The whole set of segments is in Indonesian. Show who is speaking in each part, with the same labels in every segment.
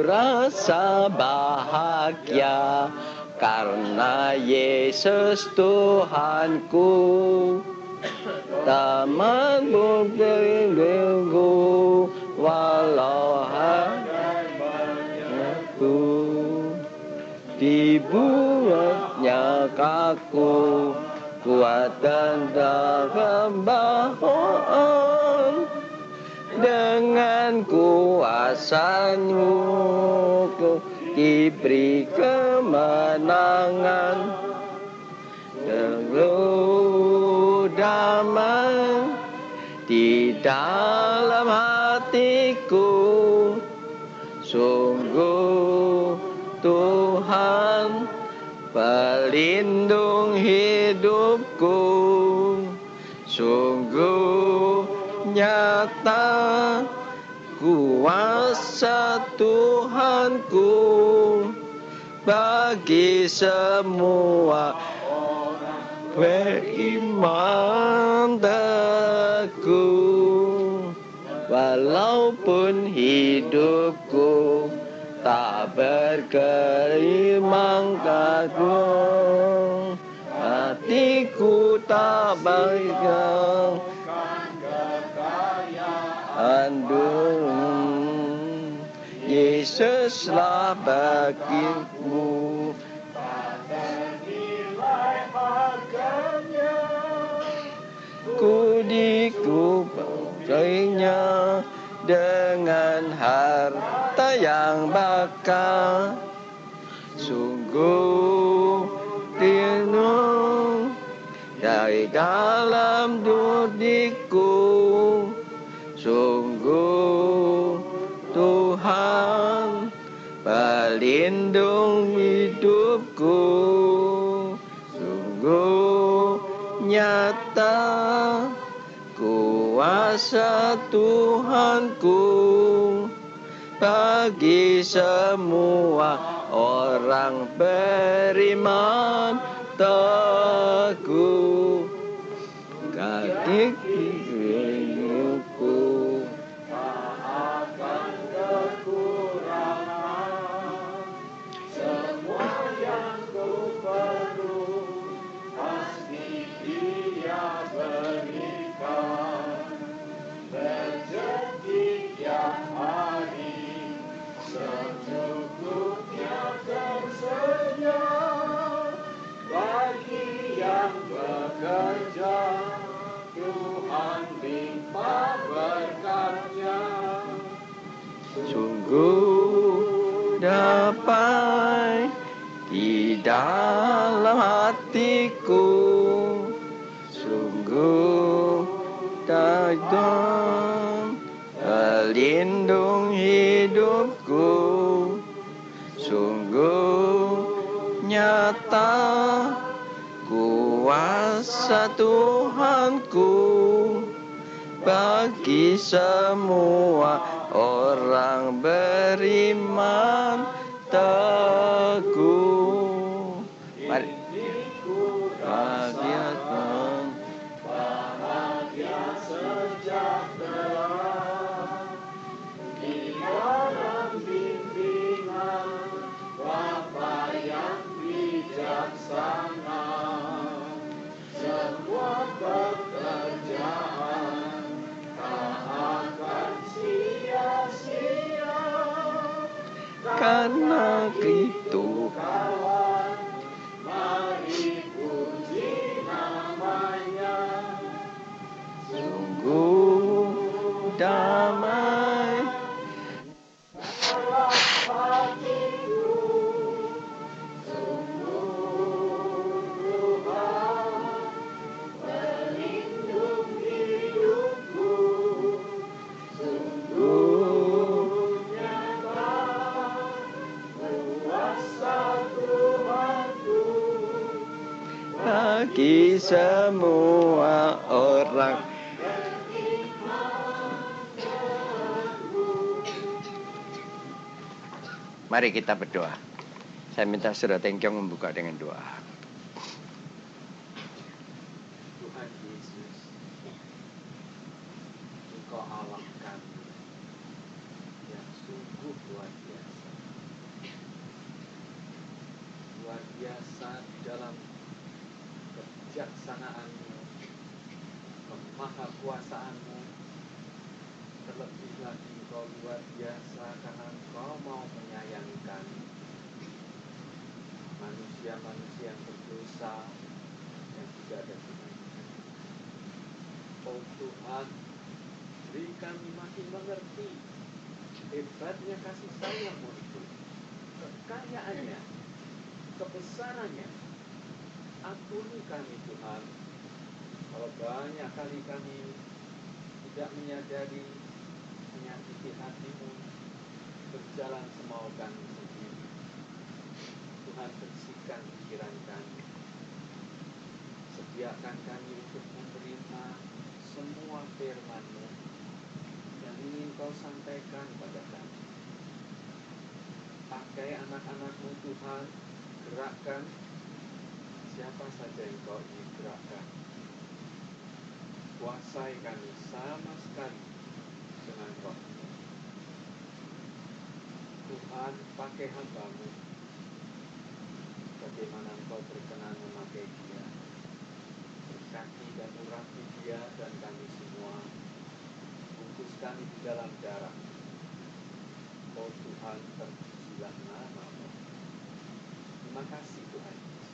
Speaker 1: rasa bahagia karena Yesus Tuhanku. Tak mampu berlindung walau hanya banyakku, dibuatnya kaku, kuat dan dalam bawaan. Dengan kuasa-Mu ku diberi kemenangan, teguh damai di dalam hatiku. Sungguh Tuhan pelindung hidupku, sungguh nyata kuasa Tuhanku bagi semua orang beriman teguh. Walaupun hidupku tak bergelimang kagum, hatiku tak bayang andung. Yesuslah bagiku tak ternilai harganya, ku dikupainya dengan harta yang bakal. Sungguh rindu dari dalam diriku, sungguh Tuhan pelindung hidupku, sungguh nyata kuasa Tuhanku bagi semua orang beriman teguh. Kaki hidupku maafkan kekurangan, semua yang ku perlu pasti Dia berikan. Rezeki tiap hari secukupnya tersedia bagi yang bekerja. Tuhan limpah berkatnya. Sungguh damai di dalam hatiku, sungguh dalam pelindung hidupku, sungguh nyata kuasa Tuhanku bagi semua orang beriman teguh. Mari bahagia sejahtera di dalam bimbingan Bapa yang bijaksana. Semua pekerjaan tak akan sia-sia, karena itu kawan, mari puji namanya. Sungguh damai dalam hatiku, sungguh Tuhan pelindung hidupku, sungguh nyata kuasa Tuhanku bagi semua orang. Mari kita berdoa. Saya minta Saudara Tengkyong membuka dengan doa.
Speaker 2: Tuhan Yesus, Engkau Allah kami yang sungguh luar biasa. kebijaksanaan-Mu, kemahakuasaan-Mu. Terlebih lagi Engkau luar biasa karena Engkau mau menyayangi kami, manusia-manusia yang berdosa yang tidak ada gunanya. Oh Tuhan, beri kami makin mengerti hebatnya kasih sayang-Mu itu, kekayaannya, kebesarannya. Ampuni kami Tuhan, kalau banyak kali kami tidak menyadari, menyakiti hati-Mu, berjalan semau kami sendiri. Tuhan, bersihkan pikiran kami, sediakan kami untuk menerima semua firman-Mu yang ingin Kau sampaikan pada kami. Pakai anak-anak-Mu Tuhan, gerakkan siapa saja yang Kau ingin gerakkan. Kuasai kami sama sekali dengan Roh-Mu. Tuhan, pakai hamba-Mu bagaimana Engkau berkenan memakai dia. Berkati dan urapi dia dan kami semua. Bungkus kami di dalam darah. Oh Tuhan, terpujilah nama-Mu. Terima kasih Tuhan Yesus.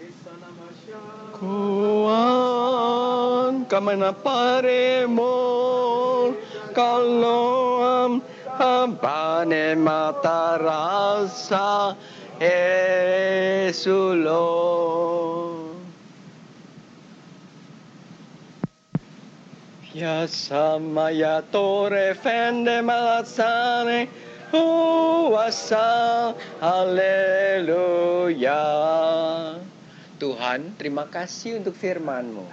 Speaker 2: Kesana masya.
Speaker 1: Kuan kamana paremo kalom habane mata rasa esulo. Ya samaya tore fende malatsane huasa haleluya. Tuhan, terima kasih untuk firman-Mu.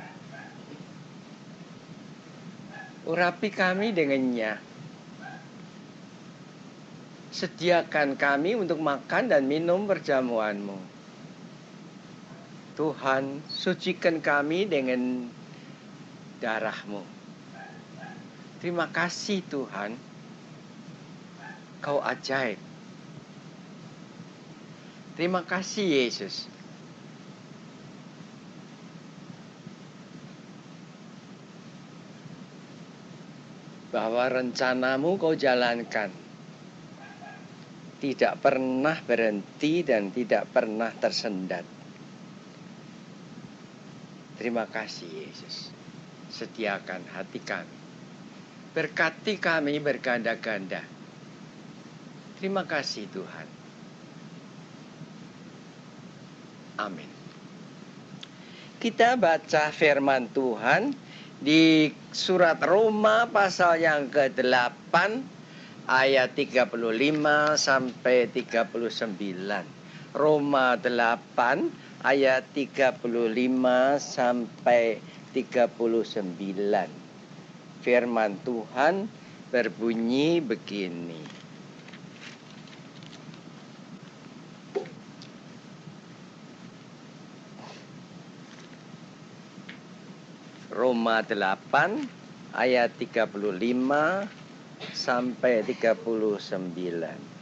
Speaker 1: Urapi kami dengannya. Sediakan kami untuk makan dan minum perjamuan-Mu. Tuhan, sucikan kami dengan darah-Mu. Terima kasih Tuhan. Kau ajaib. Terima kasih Yesus. Bahwa rencana-Mu Kau jalankan. Tidak pernah berhenti dan tidak pernah tersendat. Terima kasih Yesus. Sediakan hati kami. Berkati kami berganda-ganda. Terima kasih Tuhan. Amin. Kita baca firman Tuhan di surat Roma pasal yang ke-8 ayat 35 sampai 39. Roma 8 ayat 35 sampai 39. Firman Tuhan berbunyi begini. Roma 8 ayat 35 sampai 39.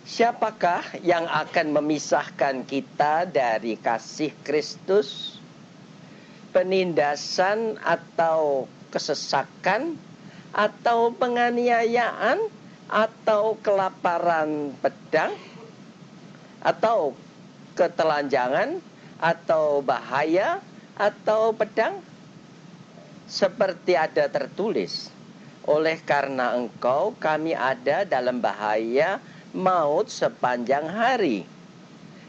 Speaker 1: Siapakah yang akan memisahkan kita dari kasih Kristus? Penindasan atau kesesakan, atau penganiayaan, atau kelaparan pedang, atau ketelanjangan, atau bahaya, atau pedang? Seperti ada tertulis, oleh karena Engkau kami ada dalam bahaya maut sepanjang hari.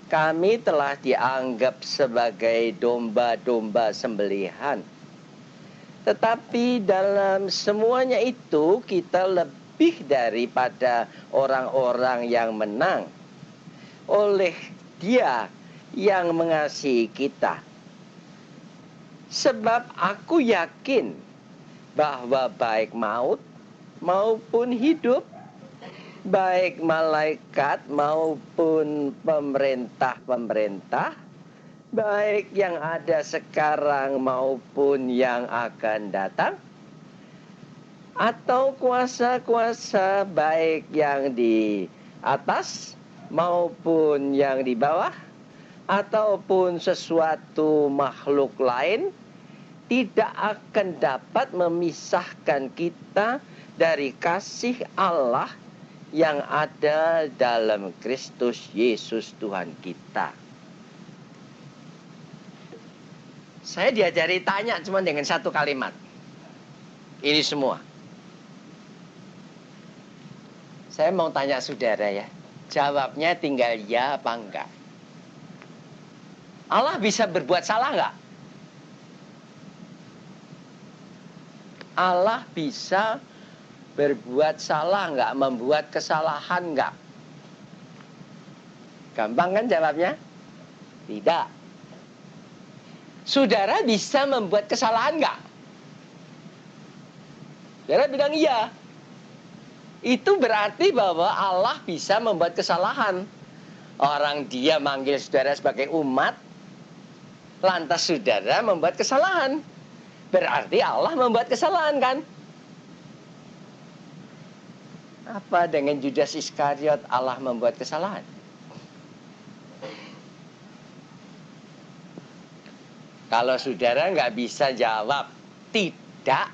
Speaker 1: Kami telah dianggap sebagai domba-domba sembelihan. Tetapi dalam semuanya itu kita lebih daripada orang-orang yang menang oleh Dia yang mengasihi kita. Sebab aku yakin bahwa baik maut maupun hidup, baik malaikat maupun pemerintah-pemerintah, baik yang ada sekarang maupun yang akan datang, atau kuasa-kuasa baik yang di atas maupun yang di bawah, ataupun sesuatu makhluk lain, tidak akan dapat memisahkan kita dari kasih Allah yang ada dalam Kristus Yesus Tuhan kita. Saya diajari tanya cuma dengan satu kalimat. Ini semua. Saya mau tanya saudara ya. Jawabnya tinggal ya apa enggak. Allah bisa berbuat salah enggak? Allah bisa berbuat salah enggak? Membuat kesalahan enggak? Gampang kan jawabnya? Tidak. Saudara bisa membuat kesalahan enggak? Saudara bilang iya. Itu berarti bahwa Allah bisa membuat kesalahan. Orang dia manggil saudara sebagai umat, lantas saudara membuat kesalahan. Berarti Allah membuat kesalahan kan? Apa dengan Judas Iskariot Allah membuat kesalahan? Kalau saudara nggak bisa jawab tidak,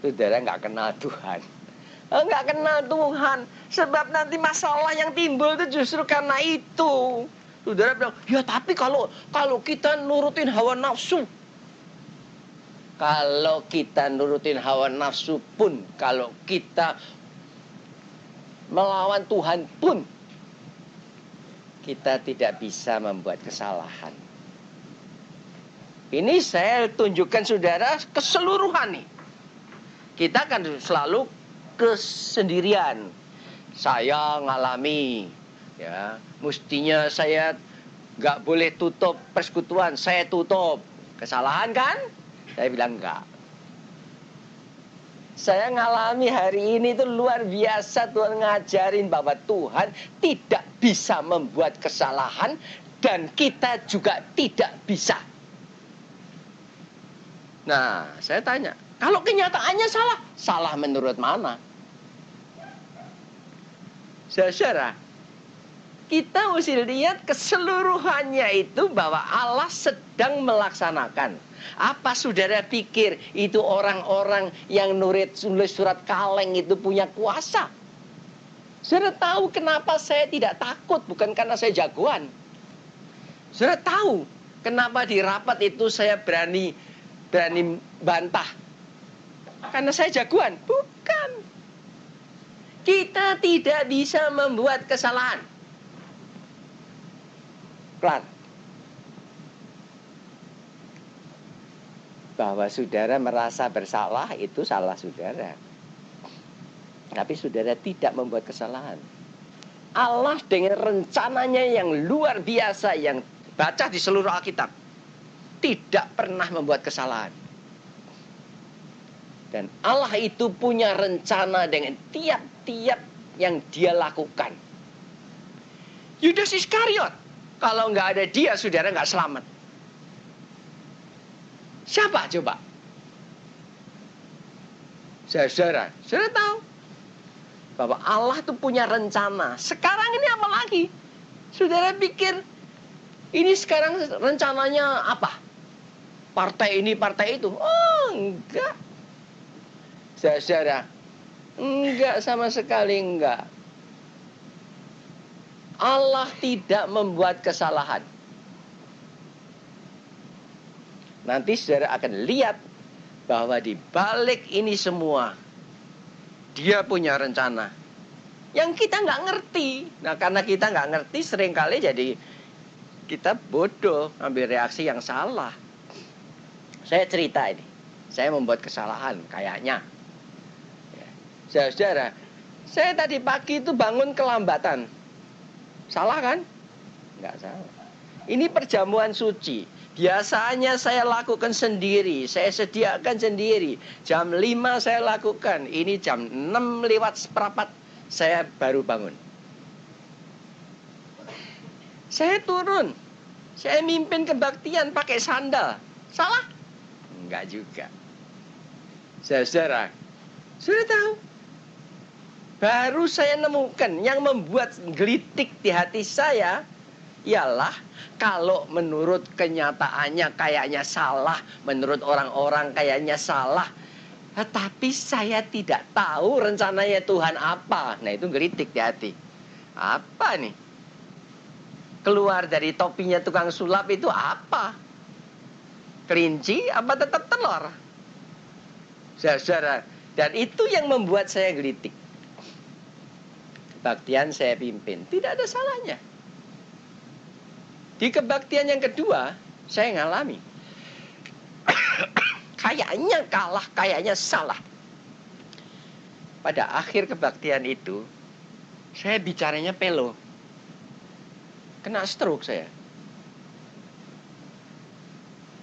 Speaker 1: saudara nggak kenal Tuhan. Nggak kenal Tuhan. Sebab nanti masalah yang timbul itu justru karena itu. Saudara bilang, ya tapi kalau kita nurutin hawa nafsu. Kalau kita nurutin hawa nafsu pun, kalau kita melawan Tuhan pun, kita tidak bisa membuat kesalahan. Ini saya tunjukkan saudara keseluruhan nih. Kita kan selalu kesendirian. Saya ngalami, ya, mestinya saya nggak boleh tutup persekutuan, saya tutup. Kesalahan kan? Saya bilang enggak. Saya ngalami hari ini itu luar biasa. Tuhan ngajarin bahwa Tuhan tidak bisa membuat kesalahan dan kita juga tidak bisa. Nah, saya tanya, kalau kenyataannya salah, salah menurut mana? Saudara, kita mesti lihat keseluruhannya itu bahwa Allah sedang melaksanakan. Apa saudara pikir itu orang-orang yang nulis surat kaleng itu punya kuasa? Saudara tahu kenapa saya tidak takut, bukan karena saya jagoan. Saudara tahu kenapa di rapat itu saya berani bantah? Karena saya jagoan? Bukan. Kita tidak bisa membuat kesalahan. Kelar. Bahwa saudara merasa bersalah itu salah saudara. Tapi saudara tidak membuat kesalahan. Allah dengan rencananya yang luar biasa yang baca di seluruh Alkitab tidak pernah membuat kesalahan. Dan Allah itu punya rencana dengan tiap-tiap yang dia lakukan. Judas Iskariot, kalau nggak ada dia, saudara nggak selamat. Siapa coba? Saudara tahu bahwa Allah itu punya rencana. Sekarang ini apa lagi? Saudara pikir ini sekarang rencananya apa? Partai ini, partai itu? Oh, enggak. Saudara, enggak, sama sekali enggak. Allah tidak membuat kesalahan. Nanti saudara akan lihat bahwa di balik ini semua dia punya rencana yang kita nggak ngerti. Nah, karena kita nggak ngerti, seringkali jadi kita bodoh, ambil reaksi yang salah. Saya cerita ini, saya membuat kesalahan kayaknya. Saudara, saya tadi pagi itu bangun kelambatan. Salah kan? Enggak salah. Ini perjamuan suci. Biasanya saya lakukan sendiri. Saya sediakan sendiri. Jam 5 saya lakukan. Ini jam 6 lewat seperempat. saya baru bangun. Saya turun. Saya mimpin kebaktian pakai sandal. Salah? Enggak juga. Saudara, sudah tahu? Baru saya nemukan yang membuat gelitik di hati saya ialah kalau menurut kenyataannya kayaknya salah, menurut orang-orang kayaknya salah, tetapi saya tidak tahu rencananya Tuhan apa. Nah, itu gelitik di hati. Apa nih? Keluar dari topinya tukang sulap itu apa? Kelinci apa tetap telur? Saudara, dan itu yang membuat saya gelitik. Kebaktian saya pimpin, tidak ada salahnya. Di kebaktian yang kedua, saya ngalami. Kayaknya kalah, kayaknya salah. Pada akhir kebaktian itu, saya bicaranya pelo. Kena stroke saya.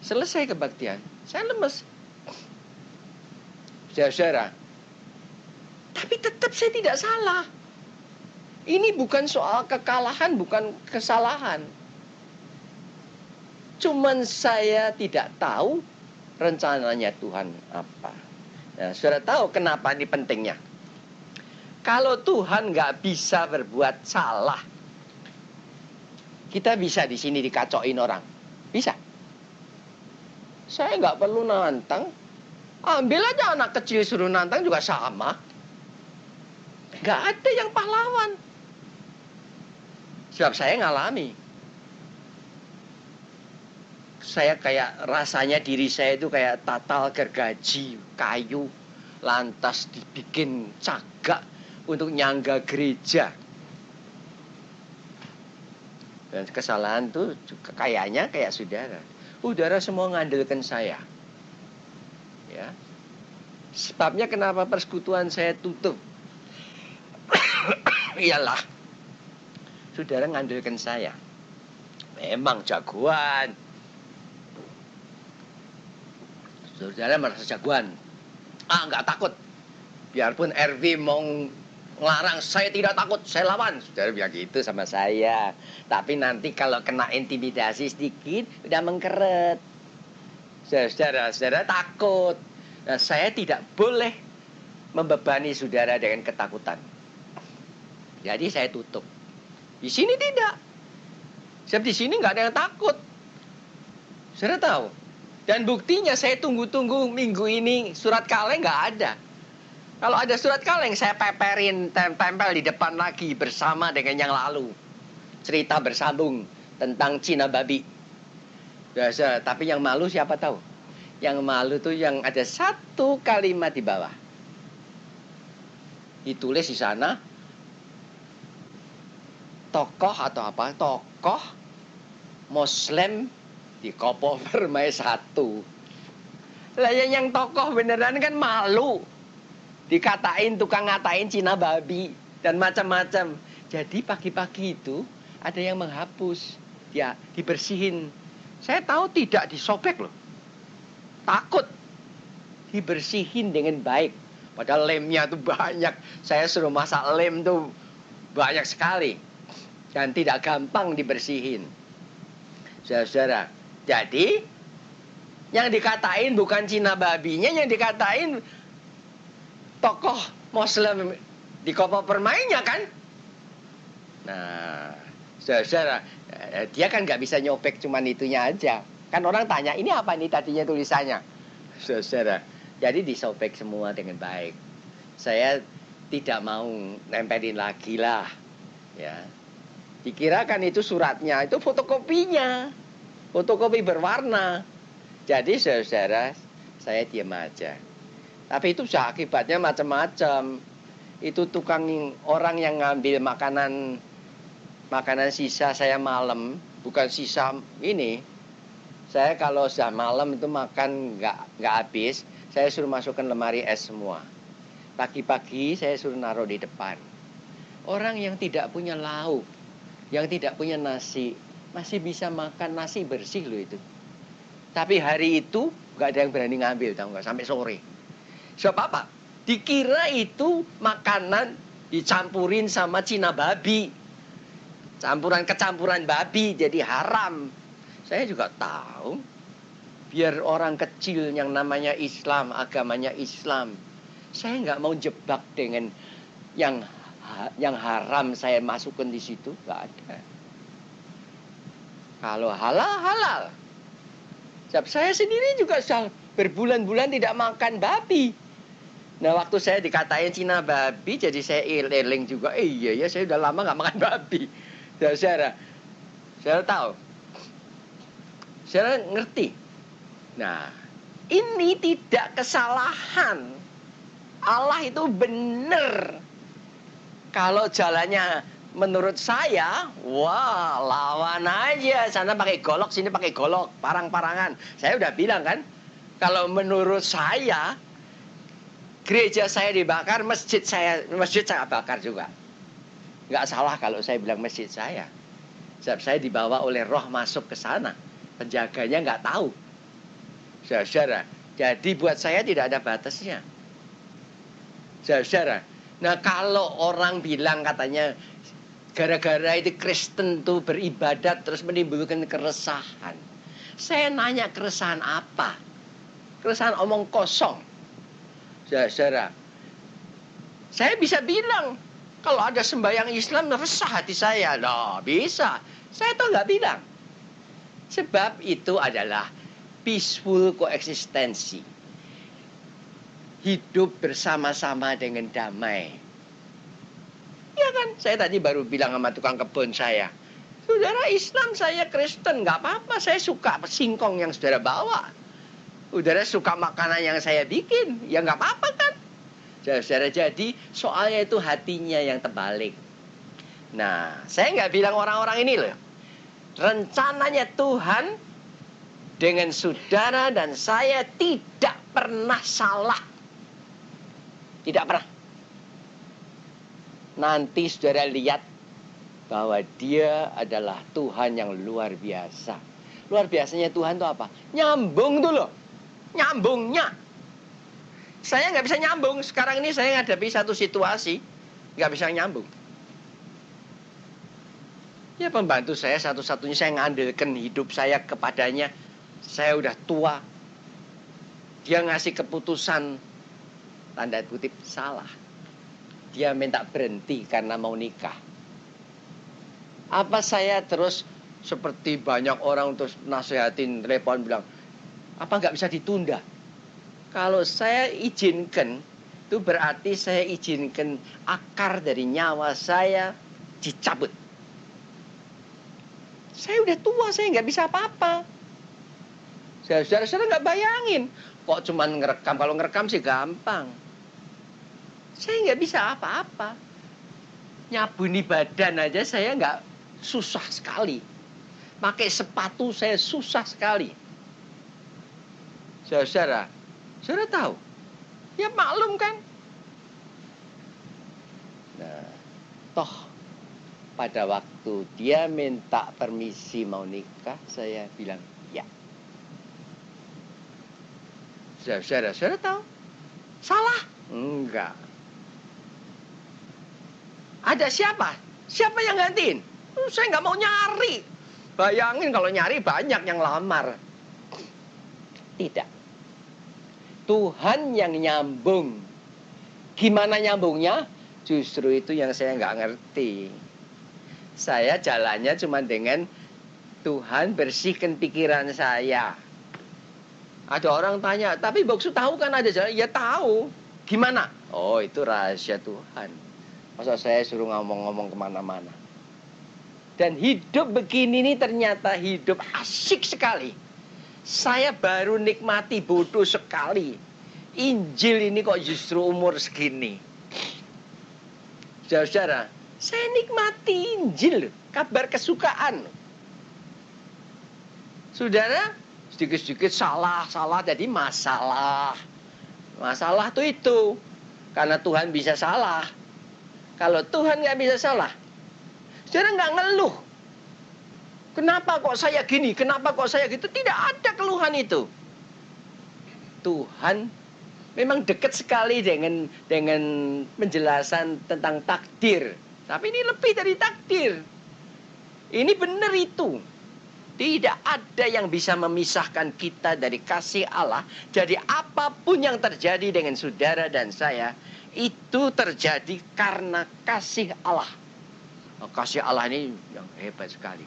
Speaker 1: Selesai kebaktian, saya lemes. Saudara, tapi tetap saya tidak salah. Ini bukan soal kekalahan, bukan kesalahan. Cuman saya tidak tahu rencananya Tuhan apa. Nah, saudara tahu kenapa ini pentingnya? Kalau Tuhan nggak bisa berbuat salah, kita bisa di sini dikacoin orang. Bisa. Saya nggak perlu nantang. Ambil aja anak kecil suruh nantang juga sama. Nggak ada yang pahlawan. Sebab saya ngalami. Saya kayak rasanya diri saya itu kayak tatal gergaji kayu. Lantas dibikin cagak untuk nyangga gereja. Dan kesalahan itu kayaknya kayak saudara. Saudara semua ngandalkan saya. Ya. Sebabnya kenapa persekutuan saya tutup? Iyalah, saudara ngandalkan saya. Memang jagoan. Saudara merasa jagoan. Enggak takut. Biarpun RV mau ngelarang, saya tidak takut, saya lawan. Saudara bilang gitu sama saya. Tapi nanti kalau kena intimidasi sedikit, udah mengkeret. Saudara takut. Nah, saya tidak boleh membebani saudara dengan ketakutan. Jadi saya tutup. Di sini tidak. Sebab di sini nggak ada yang takut. Saudara tahu. Dan buktinya saya tunggu-tunggu minggu ini surat kaleng nggak ada. Kalau ada surat kaleng saya peperin tempel di depan lagi bersama dengan yang lalu. Cerita bersambung tentang Cina babi. Biasa, tapi yang malu siapa tahu? Yang malu tuh yang ada satu kalimat di bawah. Ditulis di sana tokoh atau apa? Tokoh Muslim di Kopo Permai 1. Lah yang tokoh beneran kan malu. Dikatain tukang ngatain Cina babi dan macam-macam. Jadi pagi-pagi itu ada yang menghapus, ya dibersihin. Saya tahu tidak disobek loh. Takut dibersihin dengan baik. Padahal lemnya tuh banyak. Saya suruh masak lem tuh banyak sekali. Dan tidak gampang dibersihin. Saudara-saudara. Jadi yang dikatain bukan Cina babinya, yang dikatain tokoh Muslim di Kopo Permainya kan. Nah, saudara, dia kan nggak bisa nyopek cuman itunya aja. Kan orang tanya, ini apa nih tadinya tulisannya? Saudara, jadi disobek semua dengan baik. Saya tidak mau nempelin lagi lah. Ya. Dikirakan itu suratnya, itu fotokopinya. Fotokopi berwarna. Jadi saudara, saya diam aja. Tapi itu akibatnya macam-macam. Itu tukang orang yang ngambil makanan sisa saya malam, bukan sisa ini. Saya kalau sudah malam itu makan nggak habis, saya suruh masukkan lemari es semua. Pagi-pagi saya suruh naruh di depan. Orang yang tidak punya lauk, yang tidak punya nasi, masih bisa makan nasi bersih loh itu. Tapi hari itu nggak ada yang berani ngambil, tahu nggak, sampai sore. Sebab apa? Dikira itu makanan Dicampurin sama Cina babi. Kecampuran babi jadi haram. Saya juga tahu. Biar orang kecil yang namanya Islam, agamanya Islam. Saya nggak mau jebak dengan yang haram saya masukkan di situ. Nggak ada. Kalau halal, halal. Sebab saya sendiri juga berbulan-bulan tidak makan babi. Nah, waktu saya dikatain Cina babi, jadi saya eling juga. Iya ya, saya udah lama nggak makan babi. Saya tahu. Saya ngerti. Nah, ini tidak kesalahan. Allah itu benar. Kalau jalannya menurut saya, wah, lawan aja. Sana pakai golok, sini pakai golok, parang-parangan. Saya udah bilang kan, kalau menurut saya, gereja saya dibakar, masjid saya bakar juga. Nggak salah kalau saya bilang masjid saya. Sebab saya dibawa oleh roh masuk ke sana. Penjaganya nggak tahu. Saudara, jadi buat saya tidak ada batasnya. Saudara, nah kalau orang bilang katanya, gara-gara itu Kristen tuh beribadat terus menimbulkan keresahan. Saya nanya keresahan apa? Keresahan omong kosong. Saudara, saya bisa bilang kalau ada sembahyang Islam resah hati saya. Loh, bisa. Saya tuh nggak bilang. Sebab itu adalah peaceful koeksistensi. Hidup bersama-sama dengan damai. Ya kan, saya tadi baru bilang sama tukang kebun saya. Saudara Islam, saya Kristen, nggak apa-apa. Saya suka singkong yang saudara bawa. Saudara suka makanan yang saya bikin, ya nggak apa-apa kan. Saudara, jadi soalnya itu hatinya yang terbalik. Nah, saya nggak bilang orang-orang ini loh. Rencananya Tuhan dengan saudara dan saya tidak pernah salah. Tidak pernah. Nanti saudara lihat bahwa dia adalah Tuhan yang luar biasa. Luar biasanya Tuhan itu apa? Nyambung tuh loh. Nyambungnya. Saya nggak bisa nyambung. Sekarang ini saya ngadepi satu situasi. Nggak bisa nyambung. Ya pembantu saya satu-satunya saya ngandalkan hidup saya kepadanya. Saya udah tua. Dia ngasih keputusan tanda kutip salah. Dia minta berhenti karena mau nikah. Apa saya terus seperti banyak orang terus nasihatin telepon bilang, apa nggak bisa ditunda? Kalau saya izinkan, itu berarti saya izinkan akar dari nyawa saya dicabut. Saya udah tua, saya nggak bisa apa-apa. Saudara-saudara nggak bayangin, kok cuman ngerekam. Kalau ngerekam sih gampang. Saya nggak bisa apa-apa. Nyabuni badan aja saya nggak, susah sekali. Pakai sepatu saya susah sekali. Saudara, saudara tahu? Ya maklum kan? Nah, toh pada waktu dia minta permisi mau nikah, saya bilang ya. Saudara tahu? Salah? Enggak. Ada siapa? Siapa yang gantiin? Saya nggak mau nyari. Bayangin kalau nyari banyak yang lamar. Tidak. Tuhan yang nyambung. Gimana nyambungnya? Justru itu yang saya nggak ngerti. Saya jalannya cuma dengan Tuhan bersihkan pikiran saya. Ada orang tanya, tapi Boksu tahu kan ada jalan? Ya tahu. Gimana? Oh, itu rahasia Tuhan. Masa saya suruh ngomong-ngomong kemana-mana. Dan hidup begini nih ternyata hidup asik sekali. Saya baru nikmati bodoh sekali. Injil ini kok justru umur segini. Saudara, saya nikmati Injil, kabar kesukaan. Saudara, sedikit-sedikit salah jadi masalah. Masalah tuh itu. Karena Tuhan bisa salah. Kalau Tuhan nggak bisa salah, saudara nggak ngeluh. Kenapa kok saya gini? Kenapa kok saya gitu? Tidak ada keluhan itu. Tuhan Memang dekat sekali dengan penjelasan tentang takdir. Tapi ini lebih dari takdir. Ini benar itu. Tidak ada yang bisa memisahkan kita dari kasih Allah. Jadi apapun yang terjadi dengan saudara dan saya, itu terjadi karena kasih Allah. Kasih Allah ini yang hebat sekali.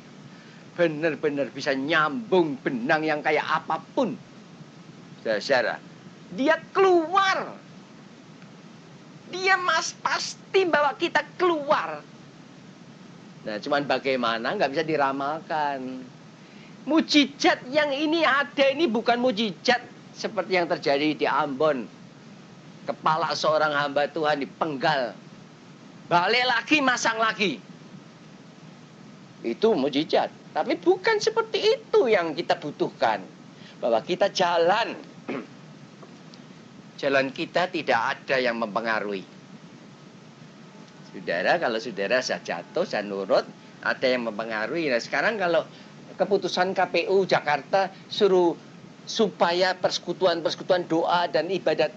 Speaker 1: Benar-benar bisa nyambung benang yang kayak apapun. Saudara, dia keluar. Dia pasti bawa kita keluar. Nah, cuman bagaimana nggak bisa diramalkan. Mujizat yang ini ada ini bukan mujizat seperti yang terjadi di Ambon. Kepala seorang hamba Tuhan dipenggal. Balik lagi, masang lagi. Itu mujizat. Tapi bukan seperti itu yang kita butuhkan. Bahwa kita jalan. Jalan kita tidak ada yang mempengaruhi. Saudara, kalau saudara saya jatuh, saya nurut, ada yang mempengaruhi. Nah, sekarang kalau keputusan KPU Jakarta suruh supaya persekutuan-persekutuan doa dan ibadat,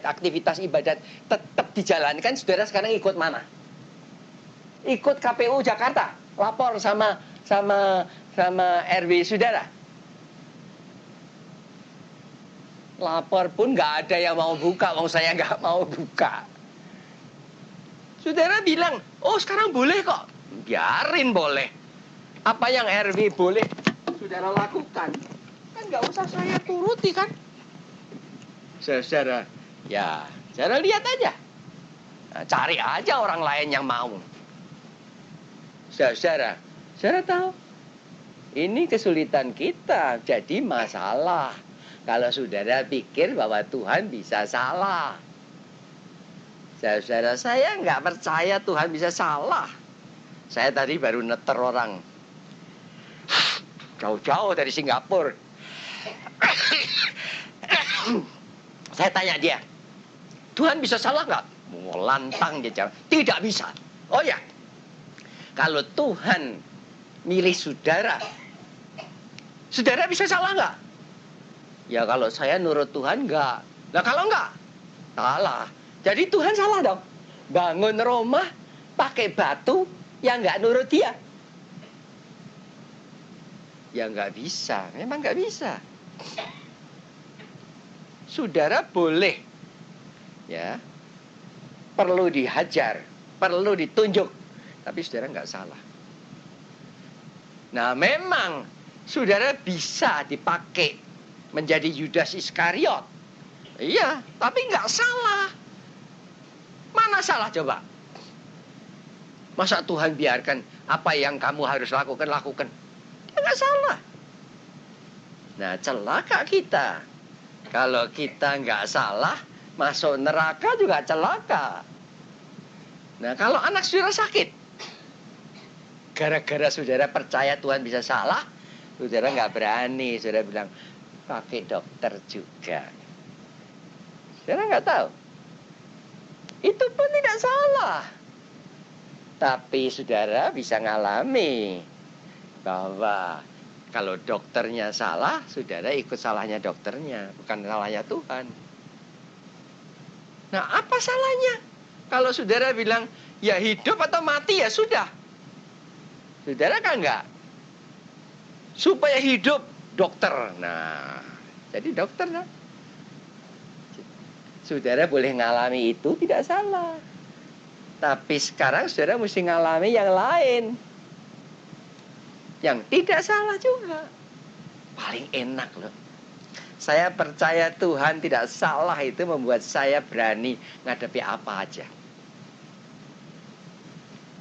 Speaker 1: aktivitas ibadat tetap dijalankan, saudara sekarang ikut mana? Ikut KPU Jakarta, lapor sama RW saudara. Lapor pun nggak ada yang mau buka, wong saya nggak mau buka. Saudara bilang, oh sekarang boleh kok. Biarin boleh. Apa yang RW boleh, saudara lakukan. Kan nggak usah saya turuti kan. Saudara, ya saudara lihat aja. Nah, cari aja orang lain yang mau. Saudara tahu. Ini kesulitan kita, jadi masalah. Kalau saudara pikir bahwa Tuhan bisa salah. Saudara, saya nggak percaya Tuhan bisa salah. Saya tadi baru neter orang. Jauh-jauh dari Singapura. Saya tanya dia, Tuhan bisa salah nggak? Lantang dia jawab, tidak bisa. Oh ya, kalau Tuhan milih saudara, saudara bisa salah nggak? Ya kalau saya nurut Tuhan enggak. Nah kalau enggak, salah. Jadi Tuhan salah dong. Bangun rumah pakai batu yang enggak nurut dia. Ya enggak bisa, memang enggak bisa. Saudara boleh, ya, perlu dihajar, perlu ditunjuk, tapi saudara enggak salah. Nah memang saudara bisa dipakai menjadi Yudas Iskariot. Iya, tapi nggak salah. Mana salah coba? Masa Tuhan biarkan apa yang kamu harus lakukan? Dia nggak salah. Nah, celaka kita. Kalau kita nggak salah, masuk neraka juga celaka. Nah, kalau anak saudara sakit, gara-gara saudara percaya Tuhan bisa salah, saudara nggak berani. Saudara bilang, pakai dokter juga. Saudara nggak tahu. Itu pun tidak salah. Tapi saudara bisa ngalami bahwa kalau dokternya salah, saudara ikut salahnya dokternya, bukan salahnya Tuhan. Nah, apa salahnya? Kalau saudara bilang, ya hidup atau mati ya sudah. Saudara kan enggak. Supaya hidup, dokter. Nah, jadi dokter lah. Saudara boleh ngalami itu tidak salah. Tapi sekarang saudara mesti ngalami yang lain. Yang tidak salah juga. Paling enak loh. Saya percaya Tuhan tidak salah itu membuat saya berani ngadepi apa aja.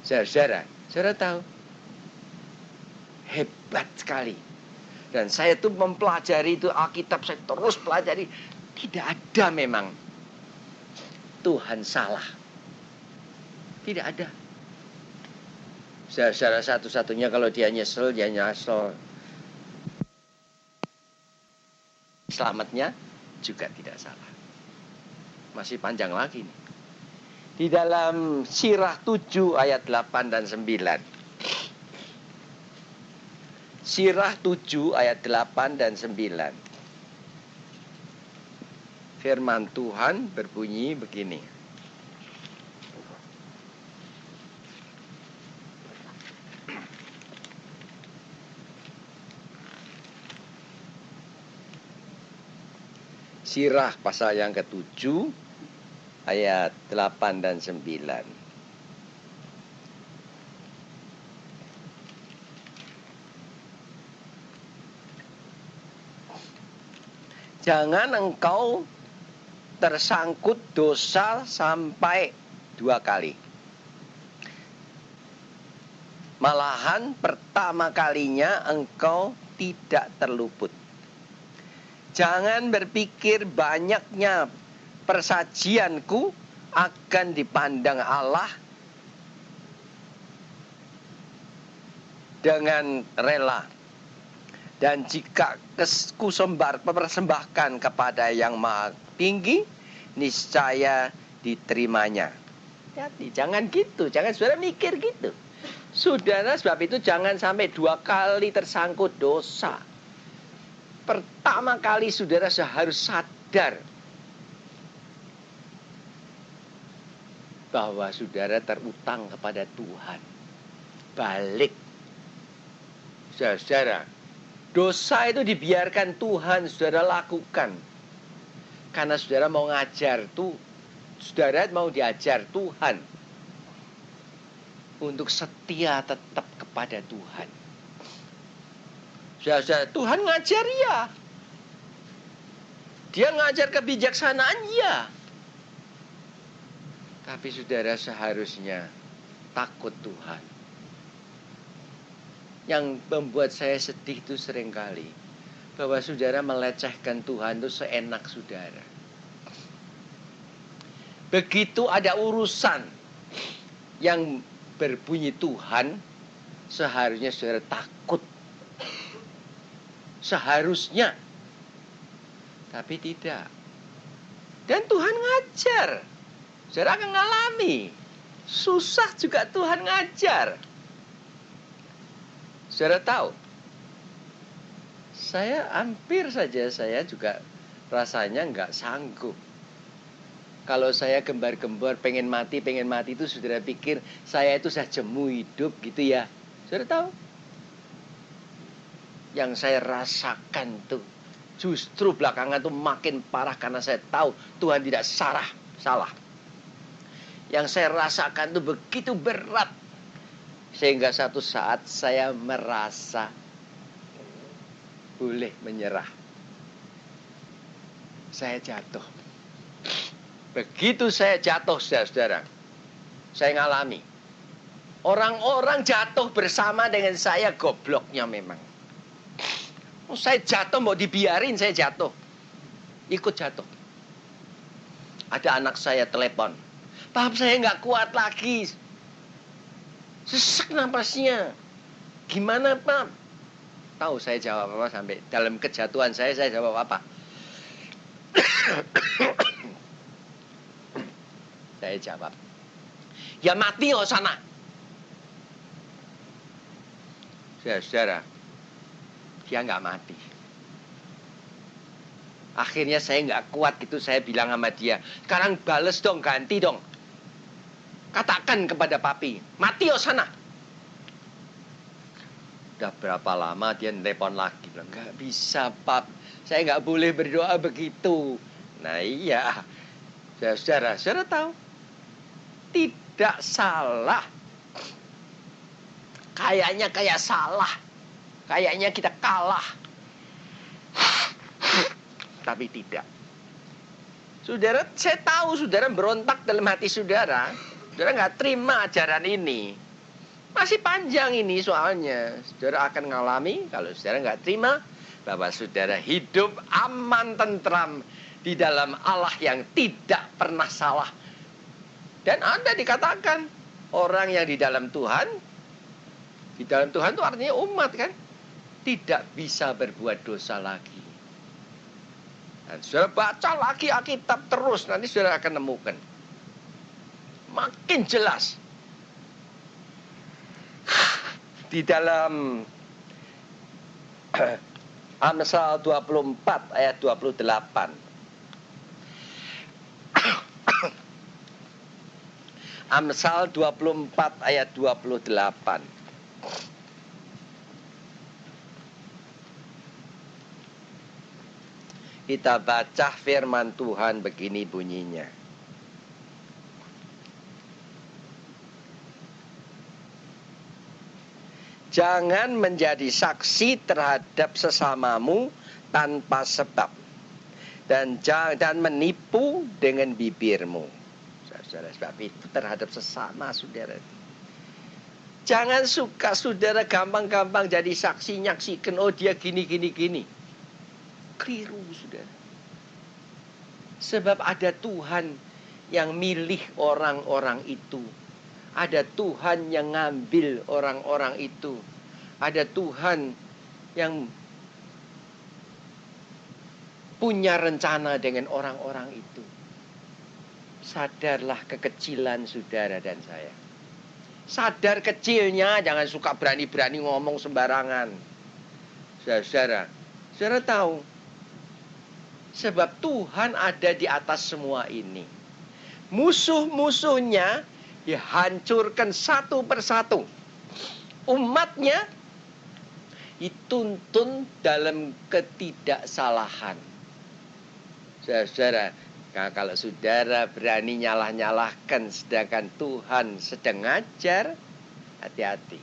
Speaker 1: Saudara tahu. Hebat sekali. Dan saya tuh mempelajari itu Alkitab, saya terus pelajari. Tidak ada memang Tuhan salah. Tidak ada. Saudara satu-satunya kalau dia nyesel, dia nyesel. Selamatnya juga tidak salah. Masih panjang lagi nih. Di dalam Sirah 7 ayat 8 dan 9. Sirah 7 ayat 8 dan 9. Firman Tuhan berbunyi begini. Sirah pasal yang ke-7 ayat 8 dan 9. Jangan engkau tersangkut dosa sampai 2 kali. Malahan pertama kalinya engkau tidak terluput. Jangan berpikir banyaknya persajianku akan dipandang Allah dengan rela. Dan jika persembahkan kepada yang maha tinggi, niscaya diterimanya. Hati, jangan gitu, jangan saudara mikir gitu. Saudara, sebab itu jangan sampai 2 kali tersangkut dosa. Pertama kali saudara harus sadar bahwa saudara terutang kepada Tuhan. Balik. Saudara, dosa itu dibiarkan Tuhan saudara lakukan. Karena saudara mau ngajar tuh, saudara mau diajar Tuhan untuk setia tetap kepada Tuhan. Saudara, Tuhan ngajar ya. Dia ngajar kebijaksanaan ya. Tapi saudara seharusnya takut Tuhan. Yang membuat saya sedih itu seringkali bahwa saudara melecehkan Tuhan itu seenak saudara. Begitu ada urusan yang berbunyi Tuhan, seharusnya saudara takut. Seharusnya. Tapi tidak. Dan Tuhan ngajar. Saudara akan ngalami. Susah juga Tuhan ngajar. Saudara tahu, saya hampir saja saya juga rasanya nggak sanggup. Kalau saya gembar-gembar pengen mati itu saudara pikir saya itu sudah jemu hidup gitu ya. Saudara tahu? Yang saya rasakan tuh justru belakangan tuh makin parah karena saya tahu Tuhan tidak salah. Yang saya rasakan tuh begitu berat sehingga satu saat saya merasa boleh menyerah. Saya jatuh. Begitu saya jatuh, saudara, saya ngalami. Orang-orang jatuh bersama dengan saya, gobloknya memang. Saya jatuh, mau dibiarin saya jatuh. Ikut jatuh. Ada anak saya telepon. Pap, saya nggak kuat lagi. Sesek napasnya. Gimana, Pak? Tahu saya jawab apa sampai dalam kejatuhan saya jawab apa? Saya jawab, ya mati oh sana. Saudara, dia nggak mati. Akhirnya saya nggak kuat gitu, saya bilang sama dia, sekarang bales dong, ganti dong. Katakan kepada papi, mati oh sana. Udah berapa lama dia telepon lagi, bilang nggak bisa pap, saya nggak boleh berdoa begitu. Nah iya, saudara tahu, tidak salah. Kayaknya kayak salah, kayaknya kita kalah, tapi tidak. Saudara, saya tahu saudara berontak dalam hati saudara. Saudara nggak terima ajaran ini. Masih panjang ini soalnya. Saudara akan mengalami kalau saudara nggak terima bahwa saudara hidup aman tentram di dalam Allah yang tidak pernah salah. Dan Anda dikatakan orang yang di dalam Tuhan itu artinya umat kan, tidak bisa berbuat dosa lagi. Dan saudara baca lagi Alkitab terus, nanti saudara akan nemukan. Makin jelas. Di dalam Amsal 24 ayat 28. Amsal 24 ayat 28. Kita baca firman Tuhan begini bunyinya. Jangan menjadi saksi terhadap sesamamu tanpa sebab, dan menipu dengan bibirmu. Saudara, sebab itu terhadap sesama saudara. Jangan suka saudara gampang-gampang jadi saksi, nyaksikan, oh dia gini. Keliru saudara. Sebab ada Tuhan yang milih orang-orang itu. Ada Tuhan yang ngambil orang-orang itu. Ada Tuhan yang punya rencana dengan orang-orang itu. Sadarlah kekecilan saudara dan saya. Sadar kecilnya, jangan suka berani-berani ngomong sembarangan. Saudara tahu, sebab Tuhan ada di atas semua ini. Musuh-musuhnya dihancurkan satu persatu. Umatnya dituntun dalam ketidaksalahan. Saudara, kalau saudara berani nyalah-nyalahkan sedangkan Tuhan sedang ngajar, hati-hati.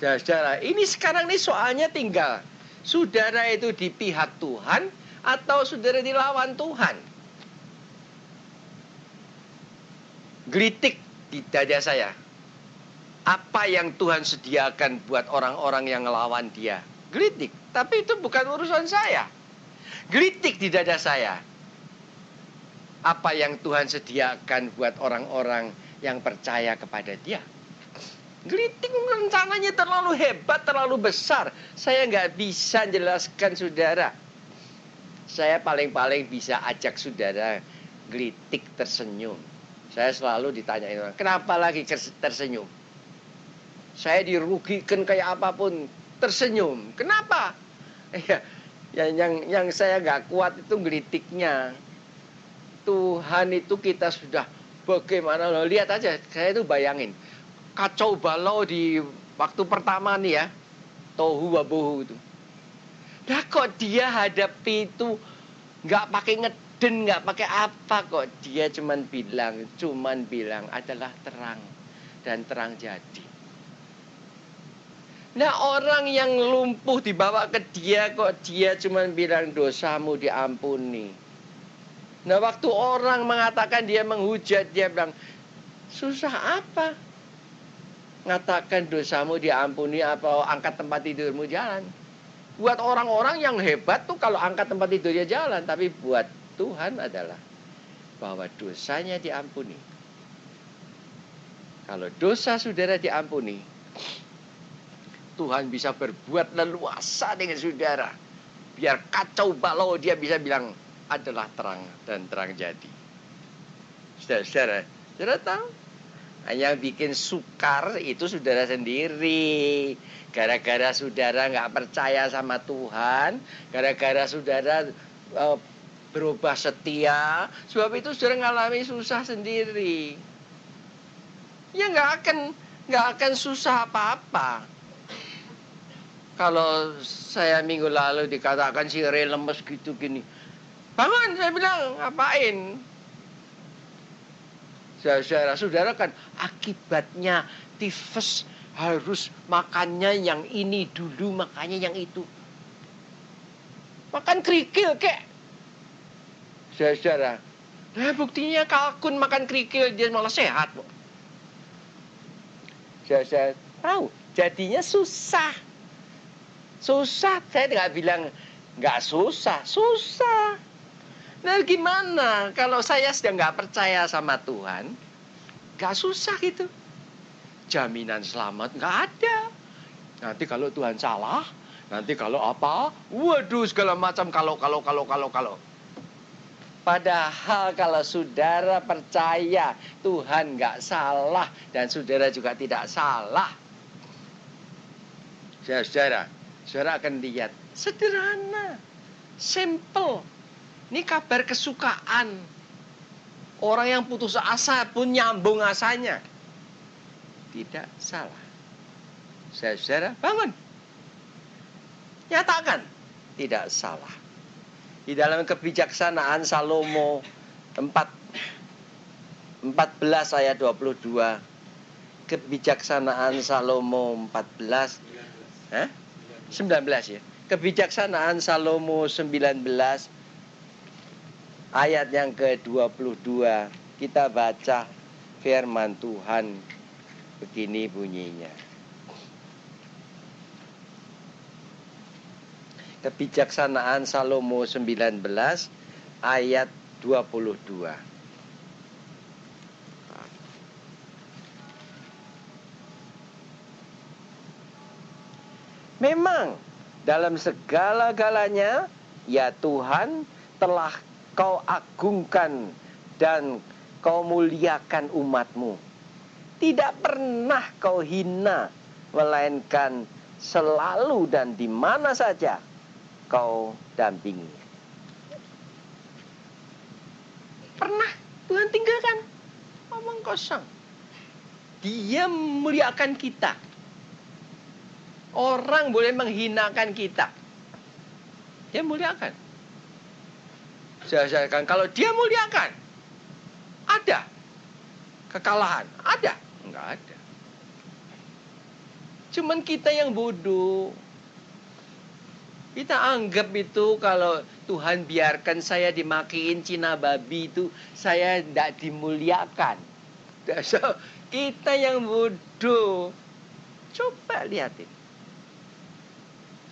Speaker 1: Saudara, ini sekarang nih soalnya tinggal saudara itu di pihak Tuhan atau saudara dilawan Tuhan. Gelitik di dada saya. Apa yang Tuhan sediakan buat orang-orang yang ngelawan dia? Gelitik, tapi itu bukan urusan saya. Gelitik di dada saya. Apa yang Tuhan sediakan buat orang-orang yang percaya kepada dia? Gelitik, rencananya terlalu hebat, terlalu besar. Saya nggak bisa jelaskan saudara. Saya paling-paling bisa ajak saudara gelitik tersenyum. Saya selalu ditanyain orang, kenapa lagi tersenyum? Saya dirugikan kayak apapun, tersenyum. Kenapa? Yang saya nggak kuat itu gelitiknya. Tuhan itu kita sudah bagaimana? Loh, lihat aja, saya itu bayangin. Kacau balau di waktu pertama nih ya. Tohu wabohu itu. Nah kok dia hadapi itu nggak pakai ngeden, nggak pakai apa kok. Dia cuman bilang adalah terang. Dan terang jadi. Nah orang yang lumpuh dibawa ke dia kok dia cuman bilang dosamu diampuni. Nah waktu orang mengatakan dia menghujat, dia bilang susah apa? Ngatakan dosamu diampuni apa angkat tempat tidurmu jalan. Buat orang-orang yang hebat tuh kalau angkat tempat tidurnya jalan. Tapi buat Tuhan adalah bahwa dosanya diampuni. Kalau dosa saudara diampuni, Tuhan bisa berbuat leluasa dengan saudara. Biar kacau balau dia bisa bilang adalah terang dan terang jadi. Saudara tahu? Hanya bikin sukar itu saudara sendiri. Gara-gara saudara nggak percaya sama Tuhan, gara-gara saudara berubah setia, sebab itu saudara ngalami susah sendiri. Ya nggak akan susah apa-apa. Kalau saya minggu lalu dikatakan si Re lemes gitu gini, bangun, saya bilang ngapain? Saudara kan akibatnya tifus harus makannya yang ini dulu, makannya yang itu. Makan kerikil kek. Saudara, nah buktinya kalkun makan kerikil dia malah sehat. Saudara tahu, jadinya susah. Susah, saya nggak bilang nggak susah, susah. Nah gimana kalau saya sedang nggak percaya sama Tuhan? Nggak susah gitu. Jaminan selamat nggak ada. Nanti kalau Tuhan salah, nanti kalau apa? Waduh segala macam kalau. Padahal kalau saudara percaya Tuhan nggak salah dan saudara juga tidak salah. Saudara akan lihat sederhana, simple. Ini kabar kesukaan. Orang yang putus asa pun nyambung asanya. Tidak salah. Saudara, bangun. Nyatakan. Tidak salah. Di dalam kebijaksanaan Salomo 14 ayat 22. Kebijaksanaan Salomo 14. 19 ya. Kebijaksanaan Salomo 19 ayat yang ke-22. Kita baca firman Tuhan begini bunyinya. Kebijaksanaan Salomo 19 ayat 22. Memang dalam segala-galanya ya Tuhan telah kau agungkan dan kau muliakan umat-Mu. Tidak pernah kau hina, melainkan selalu dan di mana saja kau dampingi. Pernah Tuhan tinggalkan? Omong kosong. Dia memuliakan kita. Orang boleh menghinakan kita. Dia muliakan. Saya kan kalau dia muliakan, ada kekalahan? Ada? Enggak ada. Cuman kita yang bodoh. Kita anggap itu kalau Tuhan biarkan saya dimakiin Cina babi itu saya tidak dimuliakan. So, kita yang bodoh. Coba lihatin.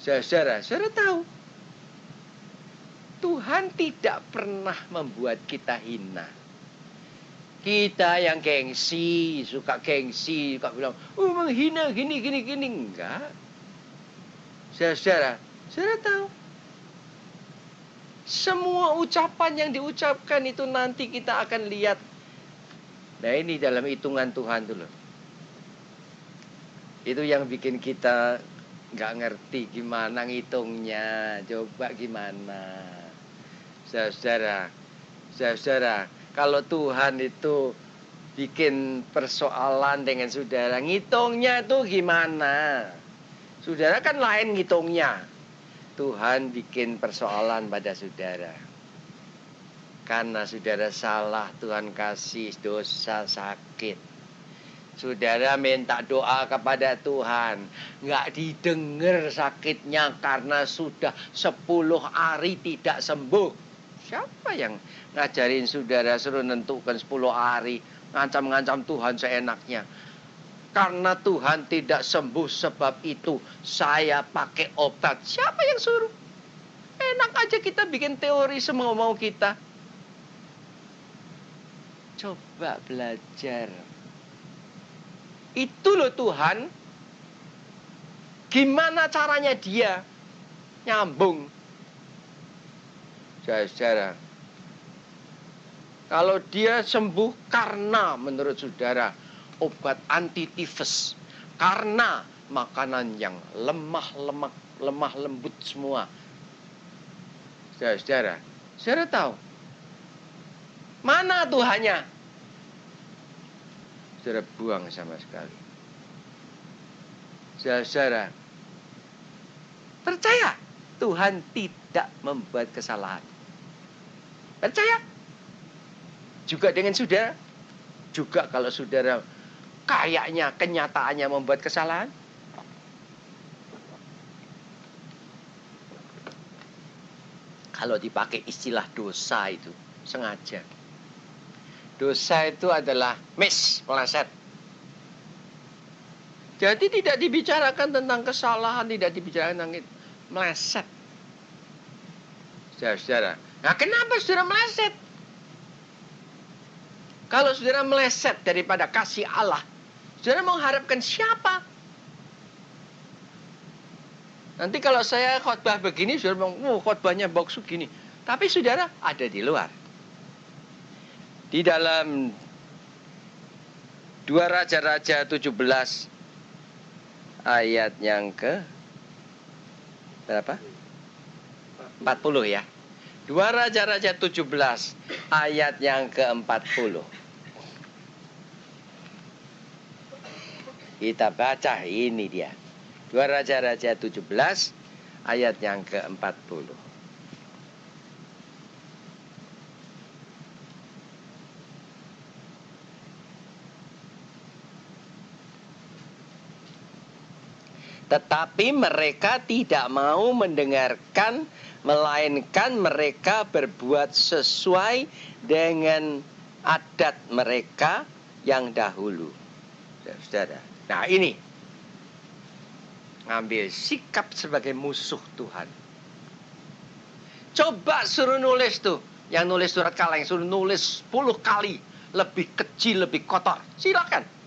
Speaker 1: Saudara tahu. Tuhan tidak pernah membuat kita hina. Kita yang gengsi, suka bilang, menghina gini. Enggak. Saudara tahu. Semua ucapan yang diucapkan itu nanti kita akan lihat. Nah ini dalam hitungan Tuhan dulu. Itu yang bikin kita nggak ngerti gimana ngitungnya. Coba gimana. Saudara, kalau Tuhan itu bikin persoalan dengan saudara, ngitungnya tuh gimana? Saudara kan lain ngitungnya. Tuhan bikin persoalan pada saudara. Karena saudara salah, Tuhan kasih dosa sakit. Saudara minta doa kepada Tuhan, nggak didengar sakitnya karena sudah 10 hari tidak sembuh. Siapa yang ngajarin saudara suruh nentukan 10 hari, ngancam-ngancam Tuhan seenaknya? Karena Tuhan tidak sembuh sebab itu saya pakai obat. Siapa yang suruh? Enak aja kita bikin teori semau-mau kita. Coba belajar. Itu loh Tuhan. Gimana caranya dia nyambung? Saudara, kalau dia sembuh karena menurut saudara obat anti tifus, karena makanan yang lemah lembut semua. Saudara tahu mana Tuhannya? Saudara buang sama sekali. Saudara percaya Tuhan tidak membuat kesalahan. Percaya? Juga dengan saudara. Juga kalau saudara kayaknya kenyataannya membuat kesalahan. Kalau dipakai istilah dosa itu sengaja. Dosa itu adalah meleset. Jadi tidak dibicarakan tentang kesalahan, tidak dibicarakan tentang meleset. Saudara. Nah, kenapa saudara meleset? Kalau saudara meleset daripada kasih Allah, saudara mengharapkan siapa? Nanti kalau saya khotbah begini, saudara bilang, khotbahnya bagus gini. Tapi saudara ada di luar. Di dalam 2 Raja-Raja 17 ayat yang ke berapa? 40 ya. 2 Raja-Raja 17 ayat yang ke-40. Kita baca, ini dia. 2 Raja-Raja 17 ayat yang ke-40. Tetapi mereka tidak mau mendengarkan, melainkan mereka berbuat sesuai dengan adat mereka yang dahulu. Saudara, nah ini ngambil sikap sebagai musuh Tuhan. Coba suruh nulis tuh, yang nulis surat kaleng suruh nulis 10 kali lebih kecil, lebih kotor. Silakan.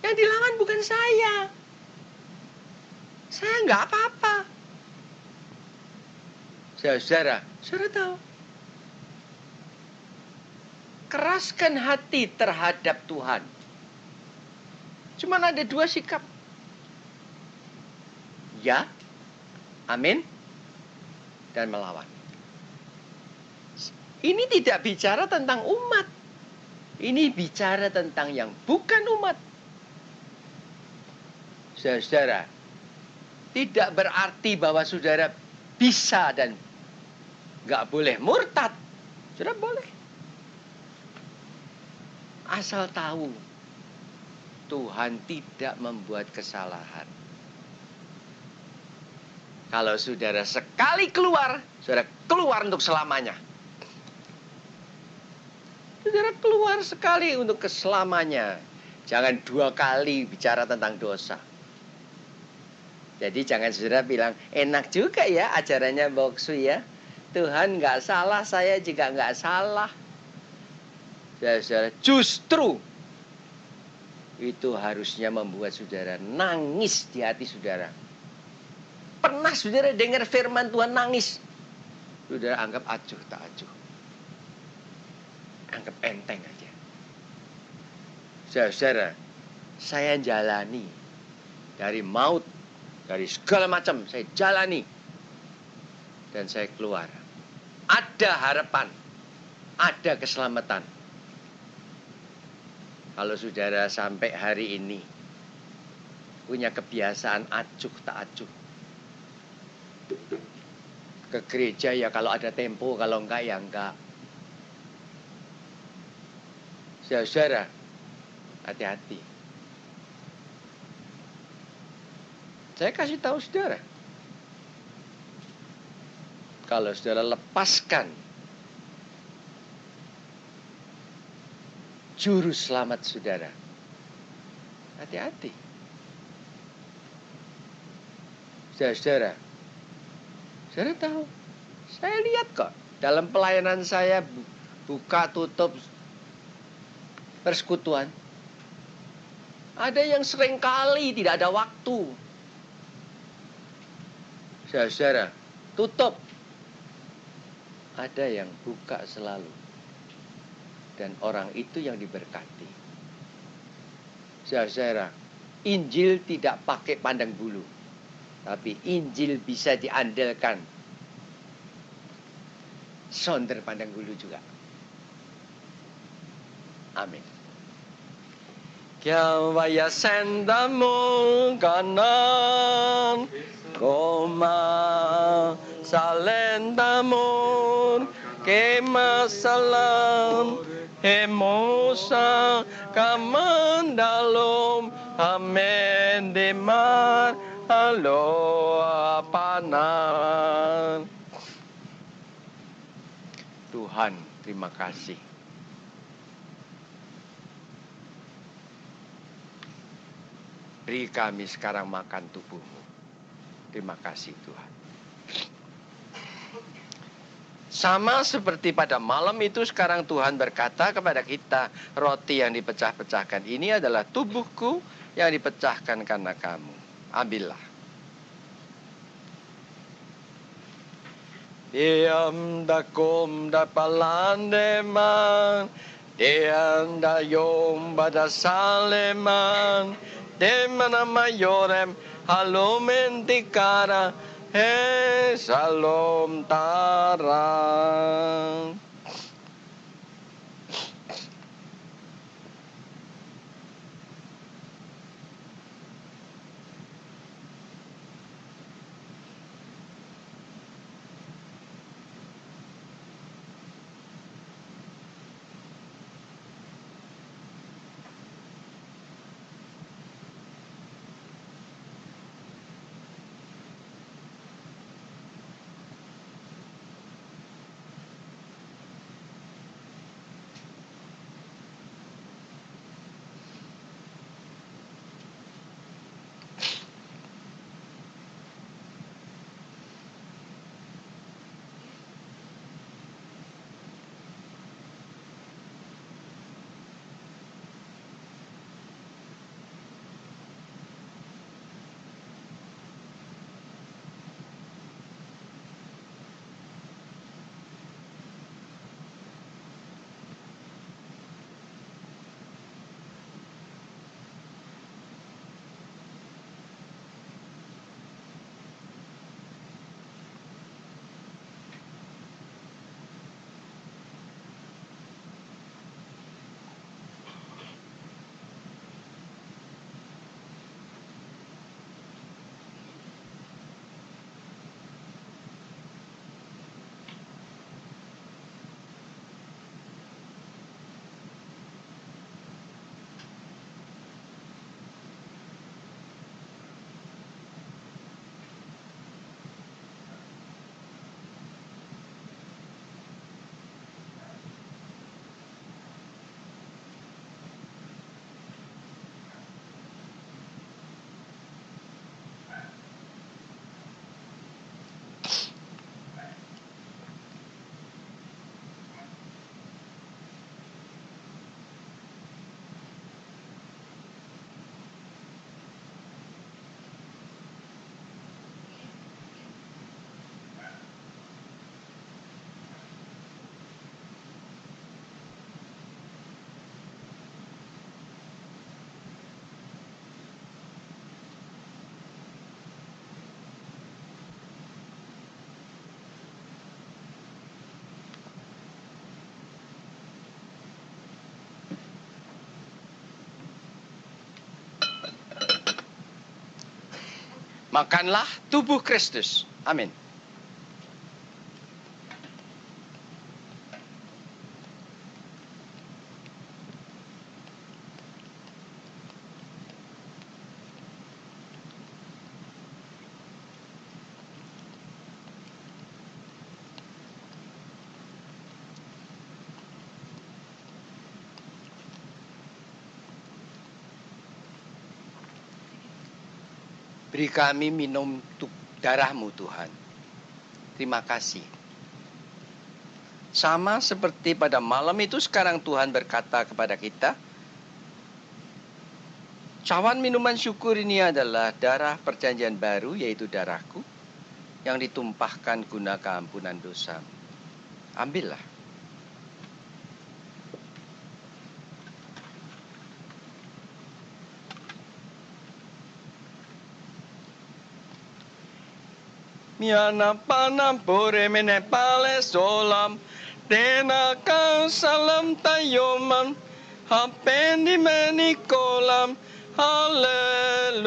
Speaker 1: Yang dilawan bukan saya. Saya nggak apa-apa. Saudara tahu. Keraskan hati terhadap Tuhan. Cuman ada 2 sikap. Ya, amin, dan melawan. Ini tidak bicara tentang umat. Ini bicara tentang yang bukan umat. Saudara, tidak berarti bahwa saudara bisa dan nggak boleh murtad. Saudara boleh. Asal tahu, Tuhan tidak membuat kesalahan. Kalau saudara sekali keluar, saudara keluar untuk selamanya. Saudara keluar sekali untuk keselamanya. Jangan 2 kali bicara tentang dosa. Jadi jangan saudara bilang, enak juga ya ajarannya Boksu ya. Tuhan nggak salah, saya juga nggak salah. Saudara, justru itu harusnya membuat saudara nangis di hati saudara. Pernah saudara dengar firman Tuhan nangis? Saudara anggap acuh tak acuh. Anggap enteng aja. Saudara, saya jalani dari maut, dari segala macam saya jalani. Dan saya keluar. Ada harapan. Ada keselamatan. Kalau saudara sampai hari ini punya kebiasaan acuh tak acuh. Ke gereja ya kalau ada tempo, kalau enggak ya enggak. Saudara, hati-hati. Saya kasih tahu saudara. Kalau saudara lepaskan juru selamat saudara, hati-hati. Saudara tahu, saya lihat kok dalam pelayanan saya buka tutup persekutuan. Ada yang sering kali tidak ada waktu. Saudara, tutup. Ada yang buka selalu. Dan orang itu yang diberkati. Saudara, Injil tidak pakai pandang bulu. Tapi Injil bisa diandalkan. Sonder pandang bulu juga. Amin. Kiawaya sendamu kanan koma salendamur kemasalam hemosa kamandalum amen demar halo apanan. Tuhan, terima kasih. Beri kami sekarang makan tubuh-Mu. Terima kasih Tuhan. Sama seperti pada malam itu, sekarang Tuhan berkata kepada kita, roti yang dipecah-pecahkan ini adalah tubuhku yang dipecahkan karena kamu. Ambillah. Diam dakum dapalandeman, diam dayom badasaleman, demana mayorem halumentikara Shalom tarang. Makanlah tubuh Kristus. Amin. Beri kami minum darah-Mu Tuhan. Terima kasih. Sama seperti pada malam itu, sekarang Tuhan berkata kepada kita, cawan minuman syukur ini adalah darah perjanjian baru, yaitu darahku, yang ditumpahkan guna keampunan dosa. Ambillah. Miana panam pore mene pale solam, tena kan salam tayoman, hapendi meni kolam, haleluya.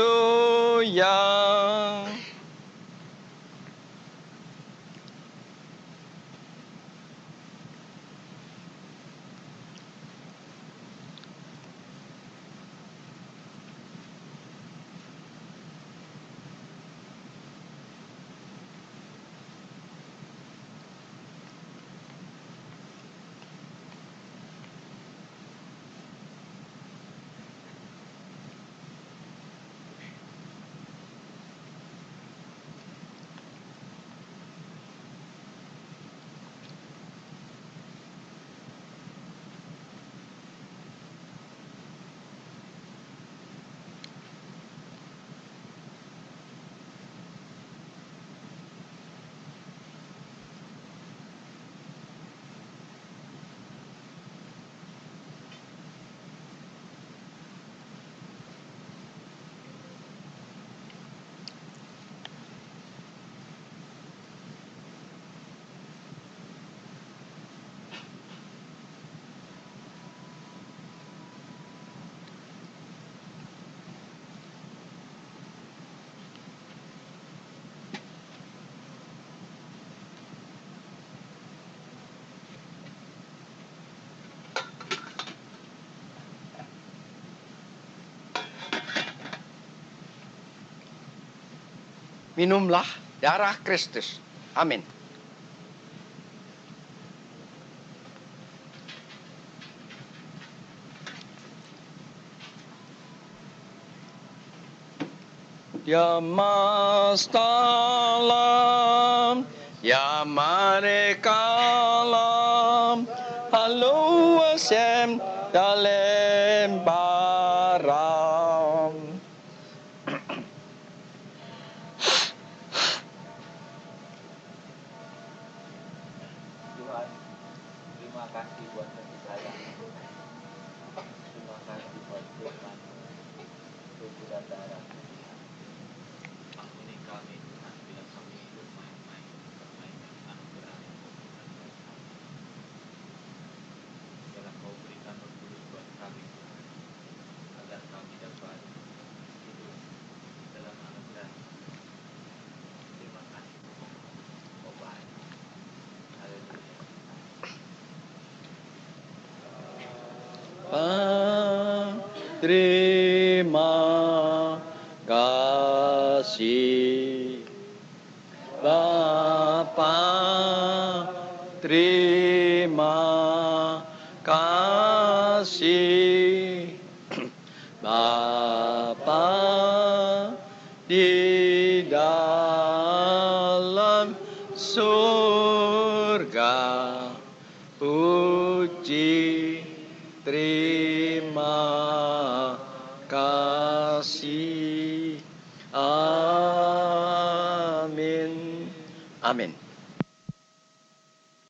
Speaker 1: minumlah darah Kristus. Amin. Ya Mastalam, Ya Marekalam, Halo Hashem Dalem Baram.
Speaker 2: Tuhan, terima kasih buat kasih sayang. Terima kasih buat firman, tubuh dan darah. Ampuni kami Tuhan bila kami bermain-main anugerah. Biarlah Kau berikan berpulus buat kami Tuhan, agar kami dapat hidup dalam anugerah. Terima kasih Tuhan, Kau baik. Haleluya.
Speaker 1: Terima kasih Bapa, terima kasih Bapa di dalam surga, puji terima kasih. Amin. Amin.